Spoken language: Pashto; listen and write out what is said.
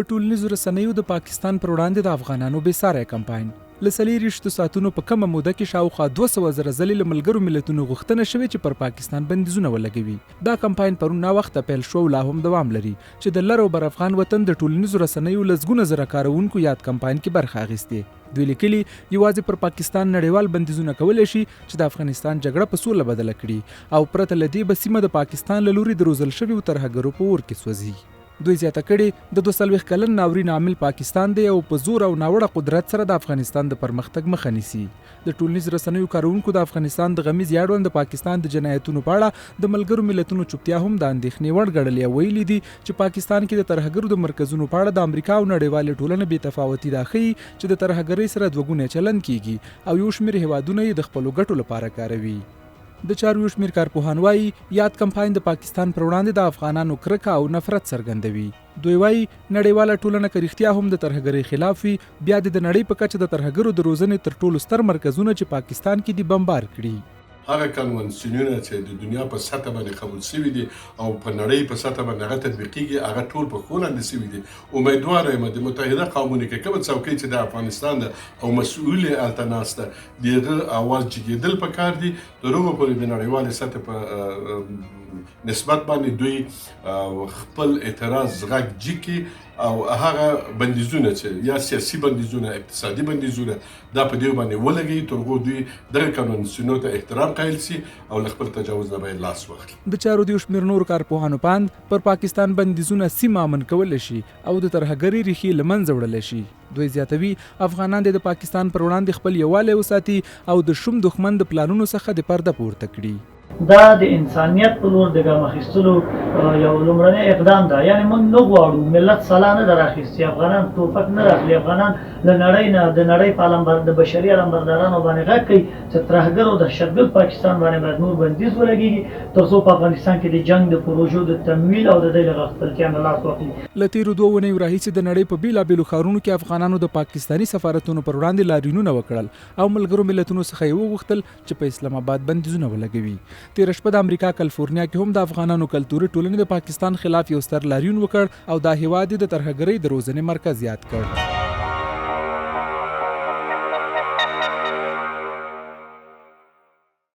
په ټولنیزو رسنیو د پاکستان پر وړاندې د افغانانو بېساری کمپاین له 24 ساعتونو په کمه موده کې شاوخوا 200,000 ځلې له ملګرو ملتونو غوښتنه شوې چې پر پاکستان بندیزونه ولګوي. دا کمپاین پرون ناوخته پیل شو او لا هم دوام لري چې د لر او بر افغان وطن د ټولنیزو رسنیو لسګونه زره کاروونکو یاد کمپاین کې برخه اخیستې. دوی لیکلي یوازې پر پاکستان نړیوال بندیزونه کولی شي چې د افغانستان جګړه په سوله بدله کړي او پرته له دې به سیمه د پاکستان له لوري د روزل شویو ترهګرو په اور کې سوځي. دوی زیاته کړي د 42 کلن ناورین عامل پاکستان دی او په زور او ناوړه قدرت سره د افغانستان د پرمختګ مخه نیسي. د ټولنیز رسنیو کارونکو د افغانستان د غمیز یاړوند د پاکستان د جنایتونو په اړه د ملګرو ملتونو چوپتیا هم د اندېښنې وړ ګڼلې. ویلي دي چې پاکستان کې د ترهګرو د مرکزونو په اړه د امریکا او نړیوالې ټولنې بې تفاوتي دا ښیي چې د ترهګرۍ سره دوه چلند کیږي او یو شمېر هیوادونه یې د خپلو ګټو لپاره کاروي. د چارو یو شمېر کارپوهان وایي یاد کمپاین د پاکستان پر وړاندې د افغانانو کرکه او نفرت څرګندوي. دوی وایي نړیواله ټولنه که رښتیا هم د ترهګرۍ خلاف وي بیا د نړۍ په کچه د ترهګرو د روزنې تر ټولو ستر مرکزونه چې پاکستان کې دي بمبار کړي. هغه کنونسیونونه چې د دنیا په سطح باندې قبول شوي دي او په نړۍ په سطح باندې هغه تطبیقیږي هغه ټول په ښو لاندې شوي دي. امیدواره یم د متحده قومونو کې کومه څوکۍ چې د افغانستان ده او مسؤل یې هلته ناسته د هغه اواز جګېدل پکار دي تر هغو پورې د نړیوالې سطح په نسبت باندې دوی خپل اعتراض غږ جګ او هغه بندیزونه چې یا سیاسي بندیزونه اقتصادي بندیزونه دا په دې باندې ولګي تر هغو دوی دغه قانونسیونو ته احترام قایل سي او له خپل تجاوز نه باید لاس واخلي. د چارو د یو شمېر نورو کارپوهانو پاند پر پاکستان بندیزونه سیمه امن کولی شي او د ترهګرۍ ریښې له منځه وړلی شي. دوی زیاتوي افغانان د پاکستان پر وړاندې خپل یووالی وساتي او د شوم دښمن د پلانونو څخه د پرده پورته کړي. دا د انسانیت په لور د ګام اخیستلو یو لومړنی اقدام ده. یعنی موږ نه غواړو ملت سلا نه در اخیستي، افغانان ټوپک نه راخلي، افغانان له نړۍ نه د نړۍ په د بشري علمبردارانو باندې غږ کوي چې ترهګر او دهشتګرد پاکستان باندې باید نور بندیز ولګېږي تر څو په افغانستان کې د جنګ د پروژو د تمویل او د دې له خپلتیا نه لاس واخلي. له تېرو 2 اونیو راهیسې د نړۍ په بېلابېلو ښارونو کې افغانانو د پاکستاني سفارتونو پر وړاندې لاریونونه وکړل او ملګرو ملتونو څخه یې وغوښتل چې په اسلام آباد بندیزونه ولګوي. تېره شپه د امریکا کالیفورنیا کې هم د افغانانو کلتوري ټولنې د پاکستان خلاف یو ستر لاریون وکړ او دا هیواد د ترهګرۍ د روزنې مرکز یاد کړ.